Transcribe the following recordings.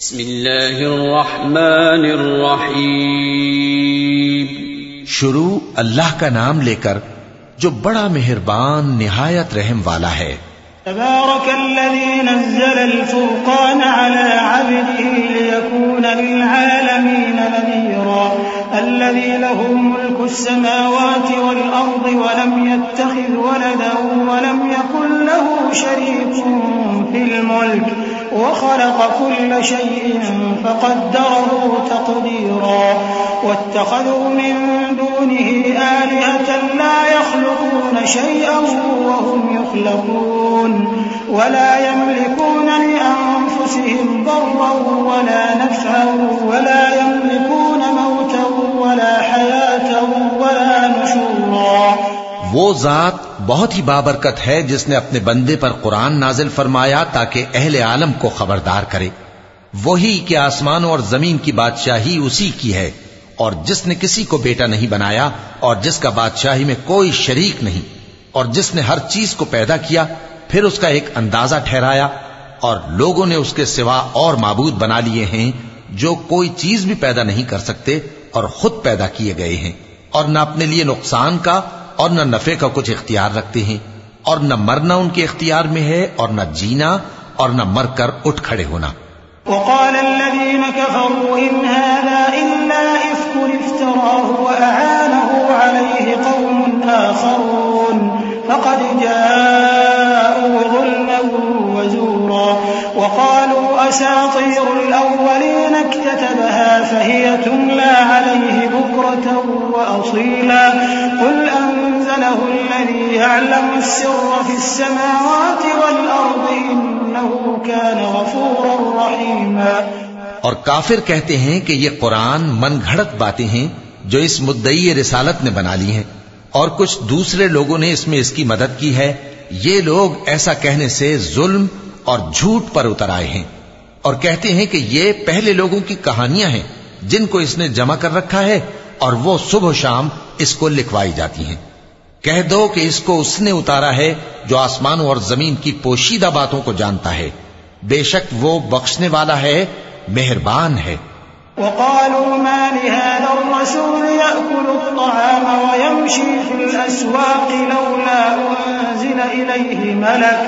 بسم اللہ الرحمن الرحیم. شروع اللہ کا نام لے کر جو بڑا مہربان نہایت رحم والا ہے. تبارك الذي نزل الفرقان على عبده ليكون للعالمين نذيرا الذي له ملك السماوات والأرض ولم يتخذ ولدا ولم يكن له شريك في الملك وخلق كل شيء فقدره تقديرا واتخذوا من دونه آلهة لا يخلقون شيئا وهم يخلقون ولا يملكون لأنفسهم ضرا ولا نفعا ولا يملكون موتا ولا حياة ولا نشورا. وہ ذات بہت ہی بابرکت ہے جس نے اپنے بندے پر قرآن نازل فرمایا تاکہ اہل عالم کو خبردار کرے. وہی کہ آسمانوں اور زمین کی بادشاہی اسی کی ہے اور جس نے کسی کو بیٹا نہیں بنایا اور جس کا بادشاہی میں کوئی شریک نہیں اور جس نے ہر چیز کو پیدا کیا پھر اس کا ایک اندازہ ٹھہرایا اور لوگوں نے اس کے سوا اور معبود بنا لیے ہیں جو کوئی چیز بھی پیدا نہیں کر سکتے اور خود پیدا کیے گئے ہیں اور نہ اپنے لیے نقصان کا اور نہ نفع کا کچھ اختیار رکھتے ہیں اور نہ مرنا ان کے اختیار میں ہے اور نہ جینا اور نہ مر کر اٹھ کھڑے ہونا. وقال الذين كفروا إن هذا إلا إفك افتراه وأعانه عليه قوم آخرون فقد جاءوا ظلما وزورا وقالوا أساطير الأولين اكتتبها فهي تملى عليه بكرة وأصيلا قل أنزله الذي يعلم السر في السماوات والأرض إنه كان غفورا رحيما. اور کافر کہتے ہیں کہ یہ قرآن من گھڑت باتیں ہیں جو اس مدعی رسالت نے بنا لی ہیں اور کچھ دوسرے لوگوں نے اس میں اس کی مدد کی ہے. یہ لوگ ایسا کہنے سے ظلم اور جھوٹ پر اتر آئے ہیں اور کہتے ہیں کہ یہ پہلے لوگوں کی کہانیاں ہیں جن کو اس نے جمع کر رکھا ہے اور وہ صبح و شام اس کو لکھوائی جاتی ہیں. کہہ دو کہ اس کو اس نے اتارا ہے جو آسمانوں اور زمین کی پوشیدہ باتوں کو جانتا ہے. بے شک وہ بخشنے والا ہے مہربان ہے. وقالوا ما لهذا الرسول يأكل الطعام ويمشي في الأسواق لولا أنزل إليه ملك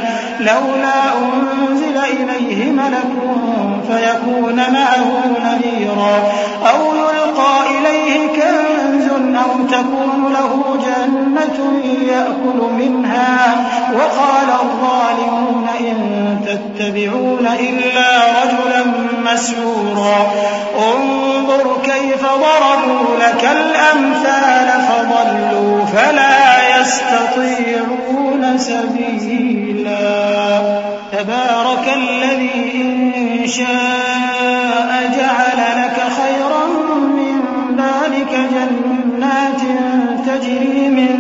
فيكون معه نذيرا أو يلقى إليه كنز أو تكون له جنة يأكل منها وقال الظالمون إن تتبعون إلا رجلا مسحورا انظر كيف ضربوا لك الأمثال فضلوا فلا يستطيعون سبيلا. تبارك الذي إن شاء جعل لك خيرا من ذلك جنات تجري من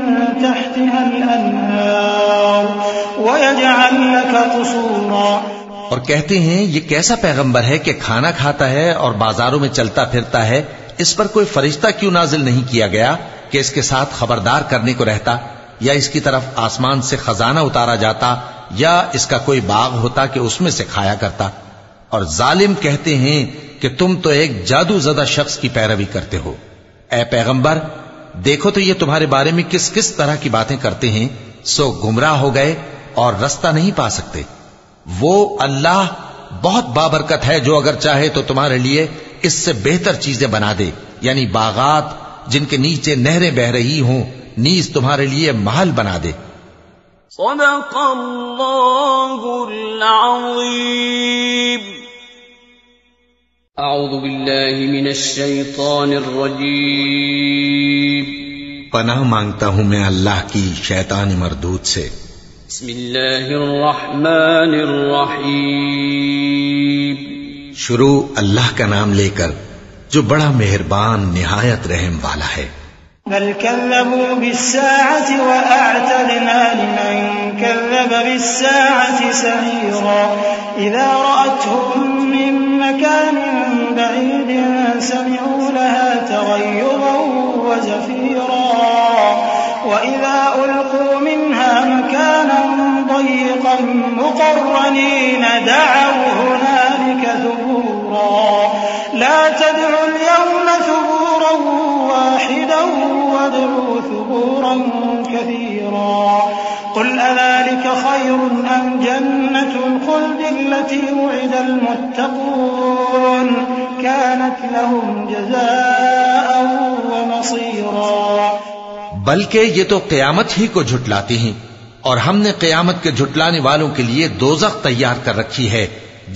تحتها الأنهار ويجعل لك قصورا. اور کہتے ہیں یہ کیسا پیغمبر ہے کہ کھانا کھاتا ہے اور بازاروں میں چلتا پھرتا ہے, اس پر کوئی فرشتہ کیوں نازل نہیں کیا گیا کہ اس کے ساتھ خبردار کرنے کو رہتا, یا اس کی طرف آسمان سے خزانہ اتارا جاتا, یا اس کا کوئی باغ ہوتا کہ اس میں سے کھایا کرتا. اور ظالم کہتے ہیں کہ تم تو ایک جادو زدہ شخص کی پیروی کرتے ہو. اے پیغمبر دیکھو تو یہ تمہارے بارے میں کس کس طرح کی باتیں کرتے ہیں, سو گمراہ ہو گئے اور رستہ نہیں پا سکتے. وہ اللہ بہت بابرکت ہے جو اگر چاہے تو تمہارے لیے اس سے بہتر چیزیں بنا دے, یعنی باغات جن کے نیچے نہریں بہ رہی ہوں, نیز تمہارے لیے محل بنا دے. صدق اللہ العظیم. اعوذ باللہ من الشیطان الرجیم. پناہ مانگتا ہوں میں اللہ کی شیطان مردود سے. بسم اللہ الرحمن الرحیم. شروع اللہ کا نام لے کر جو بڑا مہربان نہایت رحم والا ہے. بل كذبوا بالساعة وأعتدنا لمن كذب بالساعة سعيرا إذا رأتهم من مكان بعيد سمعوا لها تغيظا وزفيرا وإذا ألقوا منها مكانا ضيقا مقرنين دعوا هنالك ثبورا تدعوا اليوم ثبورا واحدا وادعوا ثبورا كثيرا قل أذلك خير أم جنة الخلد التي وعد المتقون كانت لهم جزاء ومصيرا بلکہ یہ تو قیامت ہی کو جھٹلاتے ہیں، اور ہم نے قیامت کے جھٹلانے والوں کے لیے دوزخ تیار کر رکھی ہے،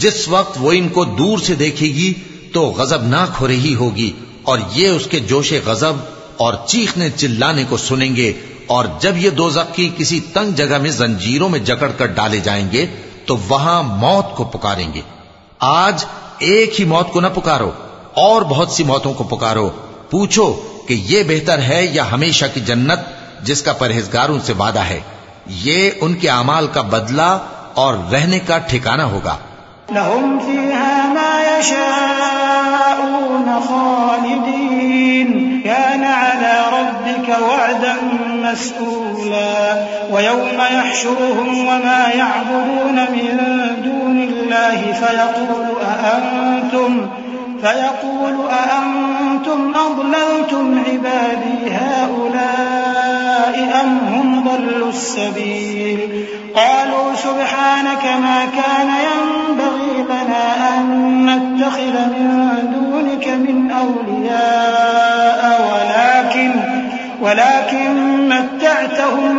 جس وقت وہ ان کو دور سے دیکھے گی تو غضبناک ہو رہی ہوگی، اور یہ اس کے جوش غضب اور چیخنے چلانے کو سنیں گے، اور جب یہ دوزخ کی کسی تنگ جگہ میں زنجیروں میں جکڑ کر ڈالے جائیں گے تو وہاں موت کو پکاریں گے۔ آج ایک ہی موت کو نہ پکارو، اور بہت سی موتوں کو پکارو، پوچھو کہ یہ بہتر ہے یا ہمیشہ کی جنت جس کا پرہیزگاروں سے وعدہ ہے، یہ ان کے اعمال کا بدلہ اور رہنے کا ٹھکانہ ہوگا۔ لهم فيها ما يشاءون خالدين كان على ربك وعدا مسئولا ويوم يحشرهم وما يعبدون من دون الله فيقول أأنتم أضللتم عبادي هؤلاء أم هم ضلوا السبيل قالوا سبحانك ما كان ينبغي لنا أن نتخذ من دونك من أولياء ولكن متعتهم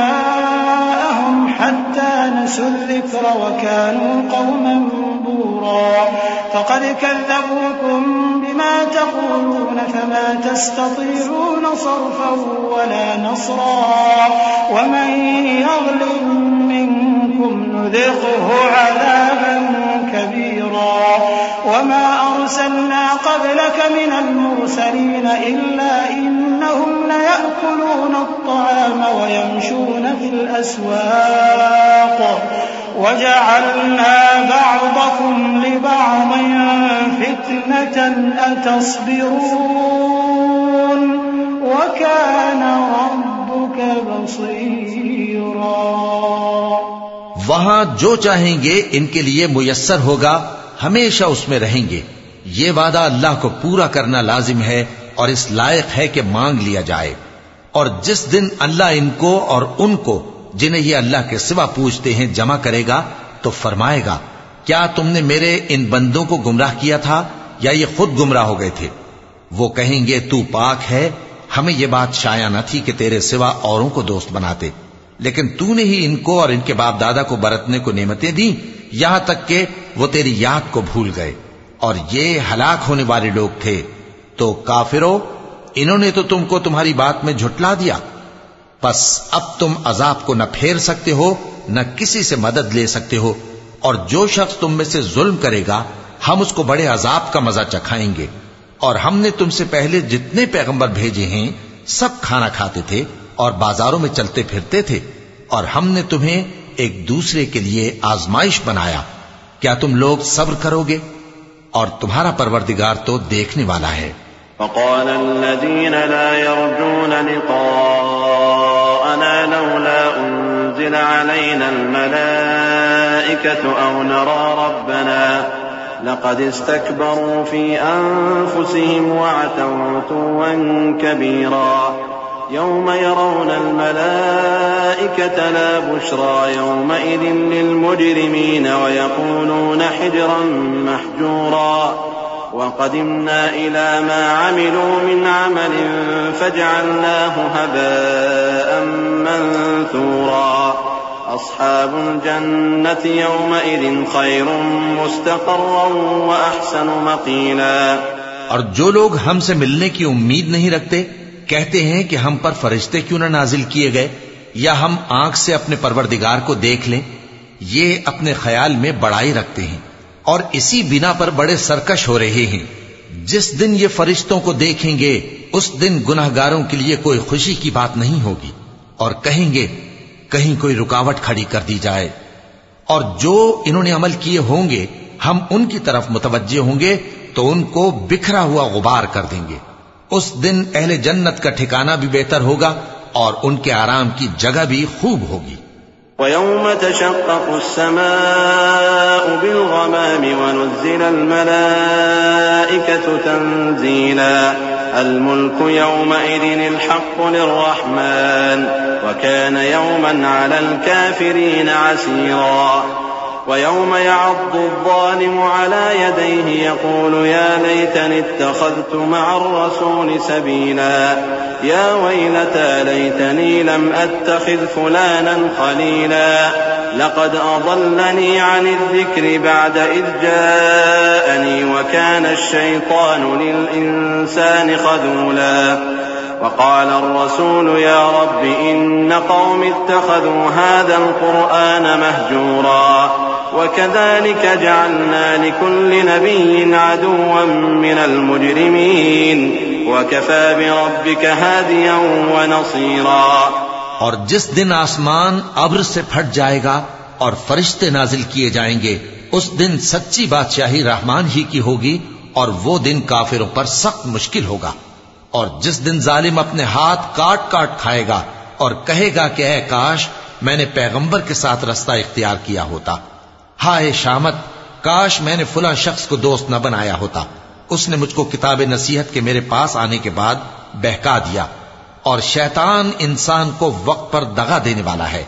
وآباءهم حتى نسوا الذكر وكانوا قوما بورا فقد كذبوكم بما تقولون فما تستطيعون صرفا ولا نصرا ومن يظلم منكم نذقه عذابا كبيرا وما أرسلنا قبلك من المرسلين إلا إنهم ليأكلون الطعام ويمشون في الأسواق وجعلنا بعضكم لبعض فتنة أتصبرون وكان ربك بصيرا۔ وہاں جو چاہیں گے ان کے لیے میسر ہوگا، ہمیشہ اس میں رہیں گے۔ یہ وعدہ اللہ کو پورا کرنا لازم ہے اور اس لائق ہے کہ مانگ لیا جائے۔ اور جس دن اللہ ان کو اور ان کو جنہیں یہ اللہ کے سوا پوچھتے ہیں جمع کرے گا تو فرمائے گا، کیا تم نے میرے ان بندوں کو گمراہ کیا تھا یا یہ خود گمراہ ہو گئے تھے؟ وہ کہیں گے تو پاک ہے، ہمیں یہ بات شایع نہ تھی کہ تیرے سوا اوروں کو دوست بناتے، لیکن تو نے ہی ان کو اور ان کے باپ دادا کو برتنے کو نعمتیں دیں، یہاں تک کہ وہ تیری یاد کو بھول گئے، اور یہ ہلاک ہونے والے لوگ تھے۔ تو کافرو، انہوں نے تو تم کو تمہاری بات میں جھٹلا دیا، پس اب تم عذاب کو نہ پھیر سکتے ہو نہ کسی سے مدد لے سکتے ہو، اور جو شخص تم میں سے ظلم کرے گا ہم اس کو بڑے عذاب کا مزہ چکھائیں گے۔ اور ہم نے تم سے پہلے جتنے پیغمبر بھیجے ہیں سب کھانا کھاتے تھے اور بازاروں میں چلتے پھرتے تھے، اور ہم نے تمہیں ایک دوسرے کے لیے آزمائش بنایا، کیا تم لوگ صبر کرو گے؟ اور تمہارا پروردگار تو دیکھنے والا ہے۔ وقال الذين لا يرجون لقاءنا لولا أنزل علينا الملائكة أو نرى ربنا لقد استكبروا في أنفسهم وعتوا عتوا كبيرا يوم يرون الملائكة لا بشرى يومئذ للمجرمين ويقولون حجرا محجورا وقدمنا إلى ما عملوا من عمل فجعلناه هباء منثورا أصحاب الجنة يومئذ خير مستقرا وأحسن مقيلا۔ اور جو لوگ ہم سے ملنے کی امید نہیں رکھتے کہتے ہیں کہ ہم پر فرشتے کیوں نہ نازل کیے گئے یا ہم آنکھ سے اپنے پروردگار کو دیکھ لیں، یہ اپنے خیال میں بڑائی رکھتے ہیں اور اسی بنا پر بڑے سرکش ہو رہے ہیں۔ جس دن یہ فرشتوں کو دیکھیں گے اس دن گناہگاروں کے لیے کوئی خوشی کی بات نہیں ہوگی، اور کہیں گے کہیں کوئی رکاوٹ کھڑی کر دی جائے، اور جو انہوں نے عمل کیے ہوں گے ہم ان کی طرف متوجہ ہوں گے تو ان کو بکھرا ہوا غبار کر دیں گے۔ اس دن اہل جنت کا ٹھکانہ بھی بہتر ہوگا اور ان کے آرام کی جگہ بھی خوب ہوگی۔ وَيَوْمَ تَشَقَّقُ السَّمَاءُ بِالْغَمَامِ وَنُزِّلَ الْمَلَائِكَةُ تَنزِيلًا الْمُلْكُ يَوْمَئِذٍ الْحَقُّ لِلرَّحْمَنِ وَكَانَ يَوْمًا عَلَى الْكَافِرِينَ عَسِيرًا وَيَوْمَ يَعَضُّ الظَّالِمُ عَلَى يَدَيْهِ يَقُولُ يَا لَيْتَنِي اتَّخَذْتُ مَعَ الرَّسُولِ سَبِيلًا يَا وَيْلَتَى لَيْتَنِي لَمْ أَتَّخِذْ فُلَانًا خَلِيلًا لَقَدْ أَضَلَّنِي عَنِ الذِّكْرِ بَعْدَ إِذْ جَاءَنِي وَكَانَ الشَّيْطَانُ لِلْإِنسَانِ خَذُولًا وقال الرسول يا رب إن قوم اتخذوا هذا القرآن مهجورا وكذلك جعلنا لكل نبي عدوا من المجرمين وكفى بربك هاديا ونصيرا. اور جس دن آسمان ابر سے پھٹ جائے گا اور فرشتے نازل کیے جائیں گے اس دن سچی بادشاہی رحمان ہی کی ہوگی اور وہ دن کافروں پر سخت مشکل ہوگا. اور جس دن ظالم اپنے ہاتھ کاٹ کاٹ کھائے گا اور کہے گا کہ اے کاش میں نے پیغمبر کے ساتھ رستہ اختیار کیا ہوتا، ہائے شامت کاش میں نے فلاں شخص کو دوست نہ بنایا ہوتا، اس نے مجھ کو کتاب نصیحت کے میرے پاس آنے کے بعد بہکا دیا. اور شیطان انسان کو وقت پر دغا دینے والا ہے.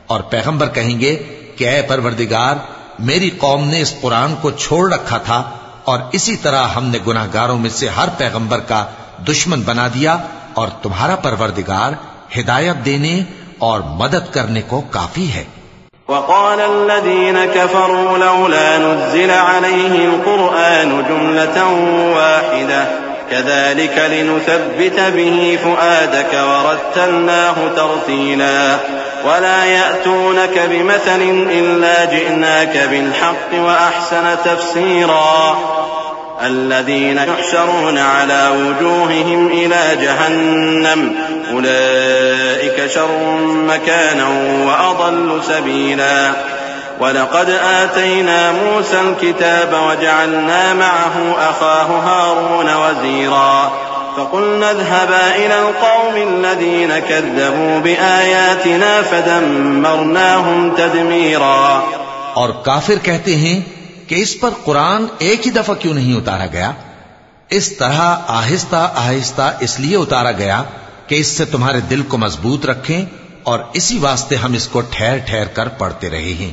اور پیغمبر کہیں گے کہ اے پروردگار میری قوم نے اس قرآن کو چھوڑ رکھا تھا اور اسی طرح ہم نے گناہگاروں میں سے ہر پیغمبر کا دشمن بنا دیا اور تمہارا پروردگار ہدایت دینے اور مدد کرنے کو کافی ہے. وقال الذين كفروا لولا نزل عليه القرآن جملة واحدة كذلك لنثبت به فؤادك ورتلناه ترتيلا ولا يأتونك بمثل إلا جئناك بالحق وأحسن تفسيرا الذين يحشرون على وجوههم إلى جهنم أولئك شر مكانا وأضل سبيلا. ولقد آتينا موسى الكتاب وجعلنا معه أخاه هارون وزيرا فقلنا اذهبا إلى القوم الذين كذبوا بآياتنا فدمرناهم تدميرا. اور کافر کہتے ہیں کہ اس پر قرآن ایک ہی دفعہ کیوں نہیں اتارا گیا؟ اس طرح آہستہ آہستہ اس لیے اتارا گیا کہ اس سے تمہارے دل کو مضبوط رکھیں اور اسی واسطے ہم اس کو ٹھہر ٹھہر کر پڑھتے رہے ہیں.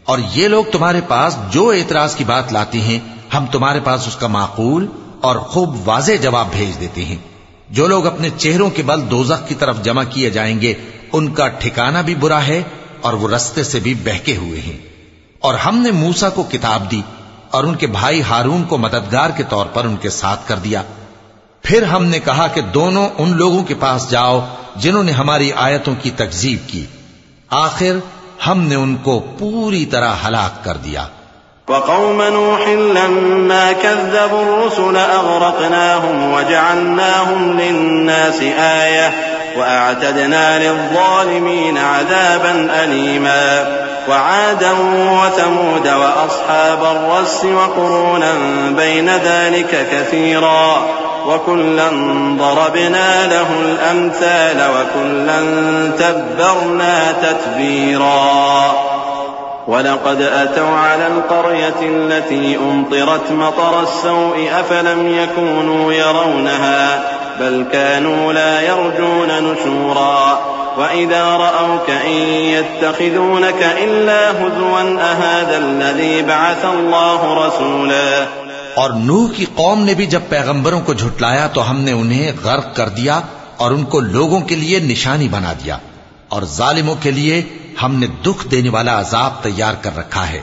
اور یہ لوگ تمہارے پاس جو اعتراض کی بات لاتی ہیں ہم تمہارے پاس اس کا معقول اور خوب واضح جواب بھیج دیتے ہیں. جو لوگ اپنے چہروں کے بل دوزخ کی طرف جمع کیے جائیں گے ان کا ٹھکانہ بھی برا ہے اور وہ رستے سے بھی بہکے ہوئے ہیں. اور ہم نے موسیٰ کو کتاب دی اور ان کے بھائی ہارون کو مددگار کے طور پر ان کے ساتھ کر دیا. پھر ہم نے کہا کہ دونوں ان لوگوں کے پاس جاؤ جنہوں نے ہماری آیتوں کی تکذیب کی. آخر ہم نے ان کو پوری طرح ہلاک کر دیا. وقوم نوح لما كذبوا الرسل أغرقناهم وجعلناهم للناس آية وأعتدنا للظالمين عذابا أليما. وعادا وثمود وأصحاب الرس وقرونا بين ذلك كثيرا وكلا ضربنا له الأمثال وكلا تبرنا تتبيرا. ولقد أتوا على القرية التي أمطرت مطر السوء أفلم يكونوا يرونها بل كانوا لا يرجون نشورا. وإذا رأوك إن يتخذونك إلا هزوا أهذا الذي بعث الله رسولا. اور نوح کی قوم نے بھی جب پیغمبروں کو جھٹلایا تو ہم نے انہیں غرق کر دیا اور ان کو لوگوں کے لیے نشانی بنا دیا اور ظالموں کے لیے ہم نے دکھ دینے والا عذاب تیار کر رکھا ہے.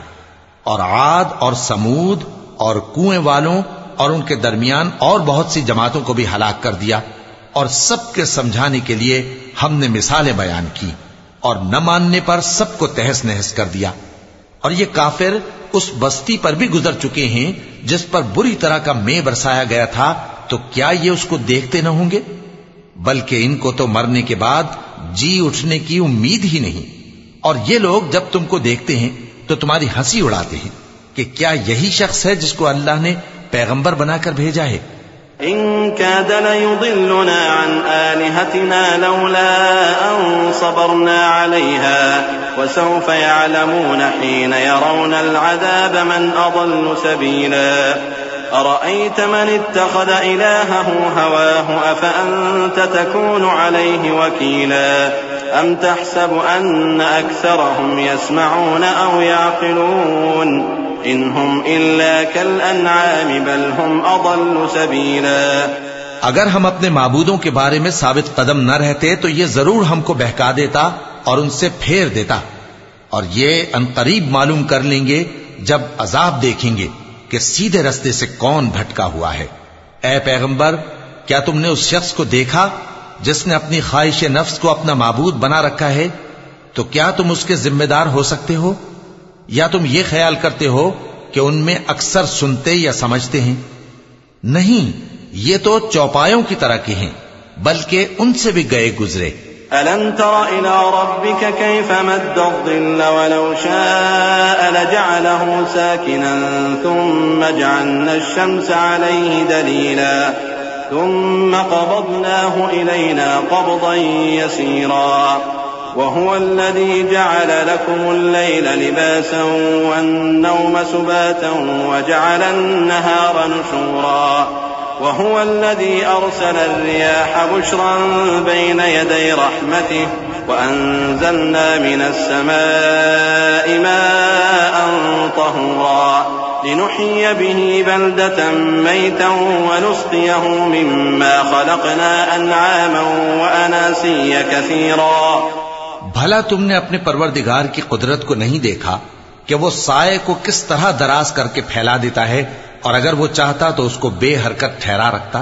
اور عاد اور سمود اور کنویں والوں اور ان کے درمیان اور بہت سی جماعتوں کو بھی ہلاک کر دیا اور سب کے سمجھانے کے لیے ہم نے مثالیں بیان کی اور نہ ماننے پر سب کو تہس نہس کر دیا. اور یہ کافر اس بستی پر بھی گزر چکے ہیں جس پر بری طرح کا مے برسایا گیا تھا تو کیا یہ اس کو دیکھتے نہ ہوں گے؟ بلکہ ان کو تو مرنے کے بعد جی اٹھنے کی امید ہی نہیں. اور یہ لوگ جب تم کو دیکھتے ہیں تو تمہاری ہنسی اڑاتے ہیں کہ کیا یہی شخص ہے جس کو اللہ نے پیغمبر بنا کر بھیجا ہے؟ إن كاد ليضلنا عن آلهتنا لولا أن صبرنا عليها وسوف يعلمون حين يرون العذاب من أضل سبيلا أرأيت من اتخذ إلهه هواه أفأنت تكون عليه وكيلا أم تحسب أن أكثرهم يسمعون أو يعقلون إن هم إلا كالأنعام بل هم أضل سبيلا. اگر ہم اپنے معبودوں کے بارے میں ثابت قدم نہ رہتے تو یہ ضرور ہم کو بہکا دیتا اور ان سے پھیر دیتا، اور یہ انقریب معلوم کر لیں گے جب عذاب دیکھیں گے کہ سیدھے رستے سے کون بھٹکا ہوا ہے. اے پیغمبر، کیا تم نے اس شخص کو دیکھا جس نے اپنی خواہش نفس کو اپنا معبود بنا رکھا ہے؟ تو کیا تم اس کے ذمہ دار ہو سکتے ہو؟ یا تم یہ خیال کرتے ہو کہ ان میں اکثر سنتے یا سمجھتے ہیں؟ نہیں، یہ تو چوپایوں کی طرح کے ہیں، بلکہ ان سے بھی گئے گزرے. ألم تر إلى ربك كيف مد الظل ولو شاء لجعله ساكنا ثم جعلنا الشمس عليه دليلا ثم قبضناه إلينا قبضا يسيرا وهو الذي جعل لكم الليل لباسا والنوم سباتا وجعل النهار نشورا وهو الذي أرسل الرياح بشرا بين يدي رحمته وأنزلنا من السماء ماء طهورا لنحيي به بلدة ميتا ونسقيه مما خلقنا أنعاما وأناسيا كثيرا. بھلا تم نے اپنے پروردگار کی قدرت کو نہیں دیکھا کہ وہ سائے کو کس طرح دراز کر کے پھیلا دیتا ہے، اور اگر وہ چاہتا تو اس کو بے حرکت ٹھہرا رکھتا.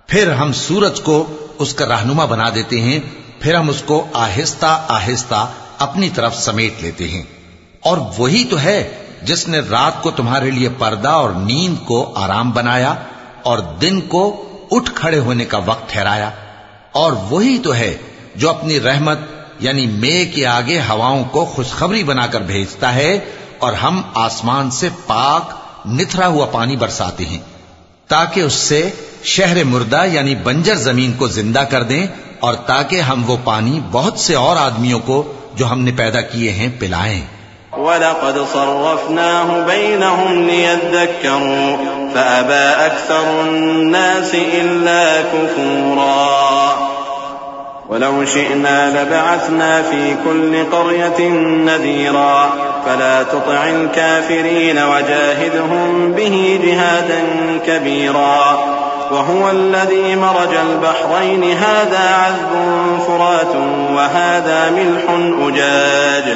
پھر ہم سورج کو اس کا رہنما بنا دیتے ہیں، پھر ہم اس کو آہستہ آہستہ اپنی طرف سمیٹ لیتے ہیں. اور وہی تو ہے جس نے رات کو تمہارے لیے پردہ اور نیند کو آرام بنایا اور دن کو اٹھ کھڑے ہونے کا وقت ٹھہرایا. اور وہی تو ہے جو اپنی رحمت یعنی مے کے آگے ہواؤں کو خوشخبری بنا کر بھیجتا ہے، اور ہم آسمان سے پاک نتھرا ہوا پانی برساتے ہیں تاکہ اس سے شہر مردہ یعنی بنجر زمین کو زندہ کر دیں، اور تاکہ ہم وہ پانی بہت سے اور آدمیوں کو جو ہم نے پیدا کیے ہیں پلائیں. وَلَقَدْ صَرَّفْنَاهُ بَيْنَهُمْ لِيَذَّكَّرُوا فَأَبَى أَكْثَرُ النَّاسِ إِلَّا كُفُورًا وَلَوْ شِئْنَا لَبَعَثْنَا فِي كُلِّ قَرْيَةٍ نَذِيرًا فَلَا تُطِعِ الْكَافِرِينَ وَجَاهِدْهُمْ بِهِ جِهَادًا كَبِيرًا وهو الذي مرج البحرين هذا عذب فرات وهذا ملح أجاج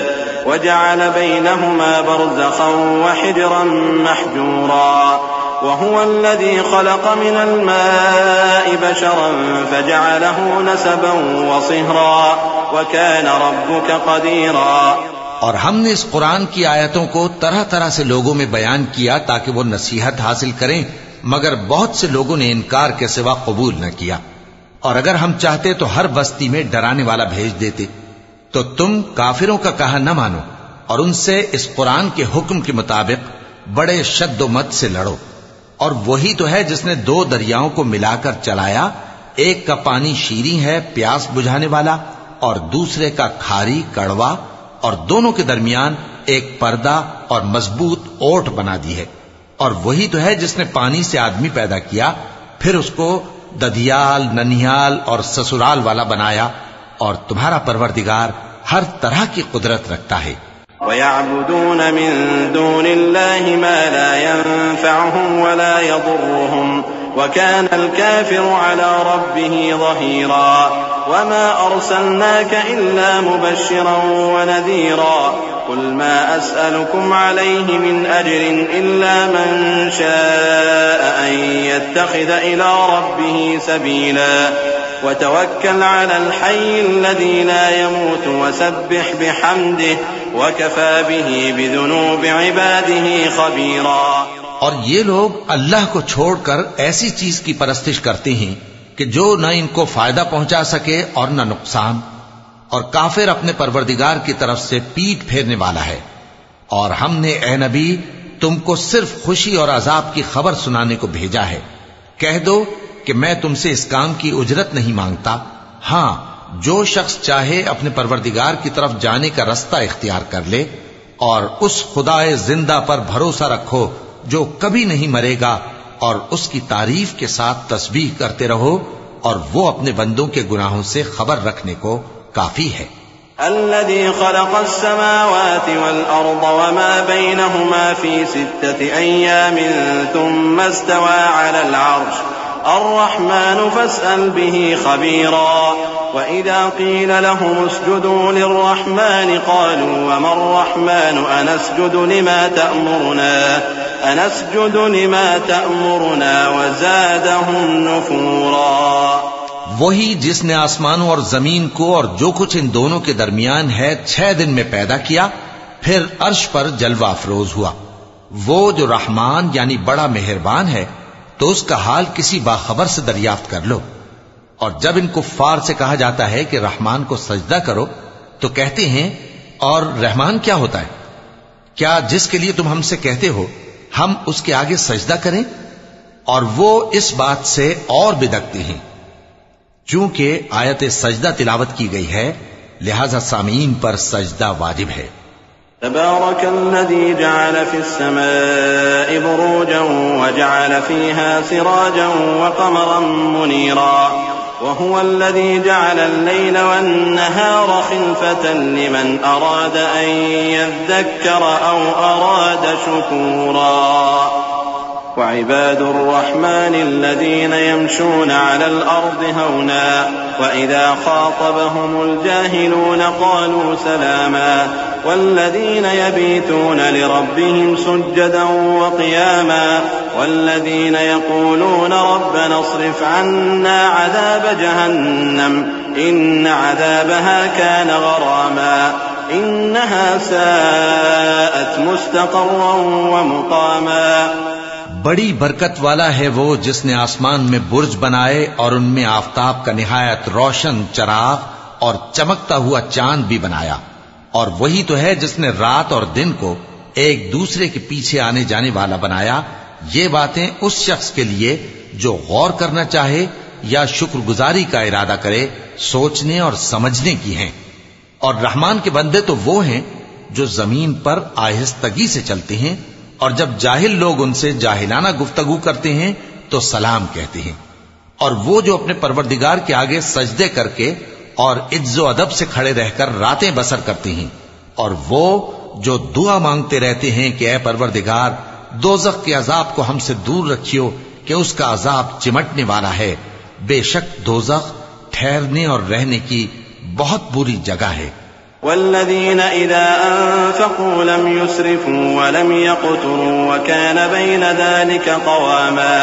وجعل بينهما برزخا وحجرا محجورا وهو الذي خلق من الماء بشرا فجعله نسبا وصهرا وكان ربك قديرا. اور ہم نے اس قرآن کی آیتوں کو طرح طرح سے لوگوں میں بیان کیا تاکہ وہ نصیحت حاصل کریں، مگر بہت سے لوگوں نے انکار کے سوا قبول نہ کیا. اور اگر ہم چاہتے تو ہر بستی میں ڈرانے والا بھیج دیتے. تو تم کافروں کا کہا نہ مانو اور ان سے اس قرآن کے حکم کے مطابق بڑے شد و مت سے لڑو. اور وہی تو ہے جس نے دو دریاؤں کو ملا کر چلایا، ایک کا پانی شیریں ہے پیاس بجھانے والا، اور دوسرے کا کھاری کڑوا، اور دونوں کے درمیان ایک پردہ اور مضبوط اوٹ بنا دی ہے. اور وہی تو ہے جس نے پانی سے آدمی پیدا کیا، پھر اس کو ددیال، ننیال اور سسرال والا بنایا، اور تمہارا پروردگار ہر طرح کی قدرت رکھتا ہے. وَيَعْبُدُونَ مِن دُونِ اللَّهِ مَا لَا يَنفَعُهُمْ وَلَا يَضُرُّهُمْ وَكَانَ الْكَافِرُ عَلَى رَبِّهِ ظَهِيرًا. وَمَا أَرْسَلْنَاكَ إِلَّا مُبَشِّرًا وَنَذِيرًا. قُلْ مَا أَسْأَلُكُمْ عَلَيْهِ مِنْ أَجْرٍ إِلَّا مَنْ شَاءَ أَنْ يَتَّخِذَ إِلَى رَبِّهِ سَبِيلًا. وَتَوَكَّلْ عَلَى الْحَيِّ الَّذِي لَا يَمُوتُ وَسَبِّحْ بِحَمْدِهِ وَكَفَى بِهِ بِذُنُوبِ عِبَادِهِ خَبِيرًا. اور یہ لوگ اللہ کو چھوڑ کر ایسی چیز کی پرستش کرتے ہیں کہ جو نہ ان کو فائدہ پہنچا سکے اور نہ نقصان، اور کافر اپنے پروردگار کی طرف سے پیٹ پھیرنے والا ہے. اور ہم نے اے نبی تم کو صرف خوشی اور عذاب کی خبر سنانے کو بھیجا ہے. کہہ دو کہ میں تم سے اس کام کی اجرت نہیں مانگتا، ہاں جو شخص چاہے اپنے پروردگار کی طرف جانے کا رستہ اختیار کر لے، اور اس خدائے زندہ پر بھروسہ رکھو جو کبھی نہیں مرے گا، اور اس کی تعریف کے ساتھ تسبیح کرتے رہو، اور وہ اپنے بندوں کے گناہوں سے خبر رکھنے کو کافی ہے۔ الذي خلق السماوات والأرض وما بينهما في 6 أيام ثم استوى على العرش الرحمن فاسأل به خبيرا وإذا قيل لهم اسجدوا للرحمن قالوا وما الرحمن أنسجد لما تأمرنا وزادهم نفورا۔ وہی جس نے آسمانوں اور زمین کو اور جو کچھ ان دونوں کے درمیان ہے 6 دن میں پیدا کیا، پھر عرش پر جلوہ افروز ہوا۔ وہ جو رحمان یعنی بڑا مہربان ہے، تو اس کا حال کسی باخبر سے دریافت کر لو۔ اور جب ان کفار سے کہا جاتا ہے کہ رحمان کو سجدہ کرو تو کہتے ہیں اور رحمان کیا ہوتا ہے؟ کیا جس کے لیے تم ہم سے کہتے ہو ہم اس کے آگے سجدہ کریں؟ اور وہ اس بات سے اور بدکتے ہیں۔ چونکہ آیت سجدہ تلاوت کی گئی ہے لہذا سامعین پر سجدہ واجب ہے۔ تبارك الذي جعل في السماء بروجا وجعل فيها سراجا وقمرا منيرا وهو الذي جعل الليل والنهار خلفة لمن أراد أن يذكر أو أراد شكورا وعباد الرحمن الذين يمشون على الأرض هونا وإذا خاطبهم الجاهلون قالوا سلاما والذين يبيتون لربهم سجدا وقياما والذين يقولون ربنا اصرف عنا عذاب جهنم إن عذابها كان غراما إنها ساءت مستقرا ومقاما۔ بڑی برکت والا ہے وہ جس نے آسمان میں برج بنائے اور ان میں آفتاب کا نہایت روشن چراغ اور چمکتا ہوا چاند بھی بنایا، اور وہی تو ہے جس نے رات اور دن کو ایک دوسرے کے پیچھے آنے جانے والا بنایا۔ یہ باتیں اس شخص کے لیے جو غور کرنا چاہے یا شکر گزاری کا ارادہ کرے سوچنے اور سمجھنے کی ہیں۔ اور رحمان کے بندے تو وہ ہیں جو زمین پر آہستگی سے چلتے ہیں، اور جب جاہل لوگ ان سے جاہلانہ گفتگو کرتے ہیں تو سلام کہتے ہیں۔ اور وہ جو اپنے پروردگار کے آگے سجدے کر کے اور عز و ادب سے کھڑے رہ کر راتیں بسر کرتے ہیں، اور وہ جو دعا مانگتے رہتے ہیں کہ اے پروردگار دوزخ کے عذاب کو ہم سے دور رکھیو کہ اس کا عذاب چمٹنے والا ہے، بے شک دوزخ ٹھہرنے اور رہنے کی بہت بری جگہ ہے۔ والذين إذا أنفقوا لم يسرفوا ولم يقتروا وكان بين ذلك قواما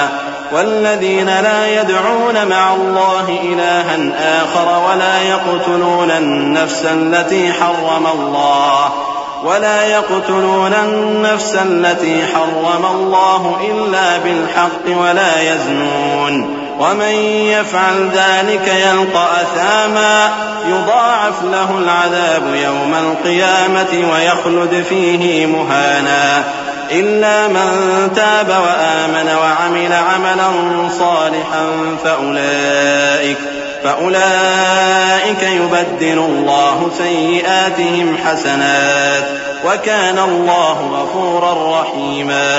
والذين لا يدعون مع الله إلها آخر ولا يقتلون النفس التي حرم الله إلا بالحق ولا يزنون ومن يفعل ذلك يلقى أثاما يضاعف له العذاب يوم القيامة ويخلد فيه مهانا إلا من تاب وآمن وعمل عملا صالحا فأولئك يبدل الله سيئاتهم حسنات وكان الله غفورا رحيما۔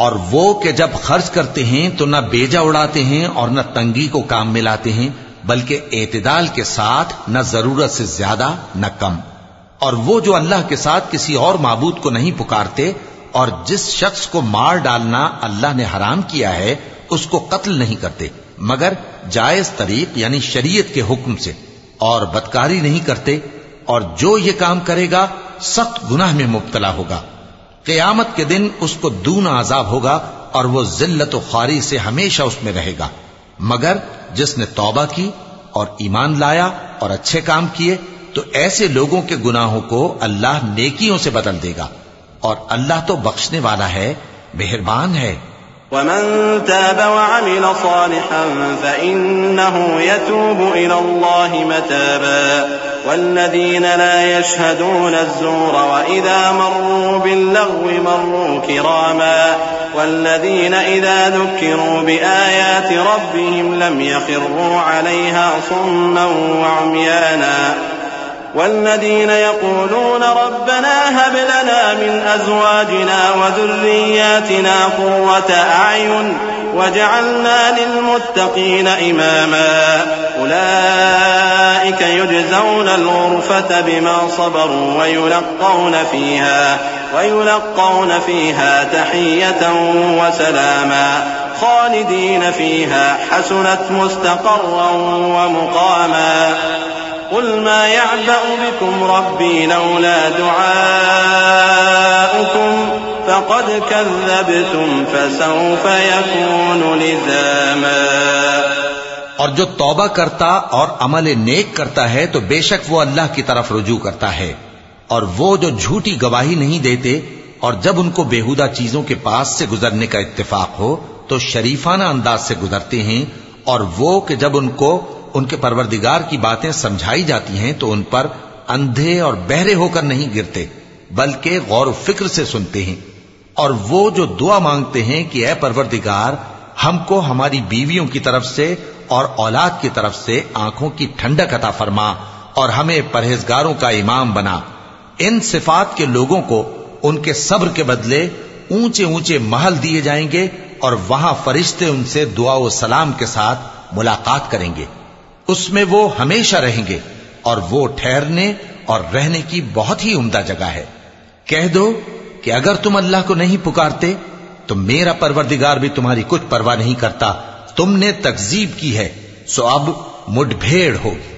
اور وہ کہ جب خرچ کرتے ہیں تو نہ بیجا اڑاتے ہیں اور نہ تنگی کو کام میں لاتے ہیں، بلکہ اعتدال کے ساتھ نہ ضرورت سے زیادہ نہ کم۔ اور وہ جو اللہ کے ساتھ کسی اور معبود کو نہیں پکارتے، اور جس شخص کو مار ڈالنا اللہ نے حرام کیا ہے اس کو قتل نہیں کرتے مگر جائز طریق یعنی شریعت کے حکم سے، اور بدکاری نہیں کرتے، اور جو یہ کام کرے گا سخت گناہ میں مبتلا ہوگا۔ قیامت کے دن اس کو دونا عذاب ہوگا اور وہ ذلت و خواری سے ہمیشہ اس میں رہے گا، مگر جس نے توبہ کی اور ایمان لایا اور اچھے کام کیے تو ایسے لوگوں کے گناہوں کو اللہ نیکیوں سے بدل دے گا، اور اللہ تو بخشنے والا ہے، مہربان ہے۔ ومن تاب وعمل صالحا فإنه يتوب إلى الله متابا والذين لا يشهدون الزور وإذا مروا باللغو مروا كراما والذين إذا ذكروا بآيات ربهم لم يخروا عليها صما وعميانا والذين يقولون ربنا هب لنا من أزواجنا وذرياتنا قرة أعين وجعلنا للمتقين إماما أولئك يجزون الغرفة بما صبروا ويلقون فيها تحية وسلاما خالدين فيها حسنت مستقرا ومقاما قل ما يعبأ بكم ربي لولا دعاؤكم فقد كذبتم فسوف يكون لزاما. اور جو توبہ کرتا اور عمل نیک کرتا ہے تو بے شک وہ اللہ کی طرف رجوع کرتا ہے، اور وہ جو جھوٹی گواہی نہیں دیتے اور جب ان کو بیہودہ چیزوں کے پاس سے گزرنے کا اتفاق ہو تو شریفانہ انداز سے گزرتے ہیں، اور وہ کہ جب ان کو ان کے پروردگار کی باتیں سمجھائی جاتی ہیں تو ان پر اندھے اور بہرے ہو کر نہیں گرتے بلکہ غور و فکر سے سنتے ہیں. اور وہ جو دعا مانگتے ہیں کہ اے پروردگار ہم کو ہماری بیویوں کی طرف سے اور اولاد کی طرف سے آنکھوں کی ٹھنڈک عطا فرما اور ہمیں پرہیزگاروں کا امام بنا. ان صفات کے لوگوں کو ان کے صبر کے بدلے اونچے اونچے محل دیے جائیں گے اور وہاں فرشتے ان سے دعا و سلام کے ساتھ ملاقات کریں گے. اس میں وہ ہمیشہ رہیں گے اور وہ ٹھہرنے اور رہنے کی بہت ہی عمدہ جگہ ہے. کہہ دو کہ اگر تم اللہ کو نہیں پکارتے تو میرا پروردگار بھی تمہاری کچھ پرواہ نہیں کرتا. تم نے تکذیب کی ہے سو اب مڈ بھیڑ ہوگی.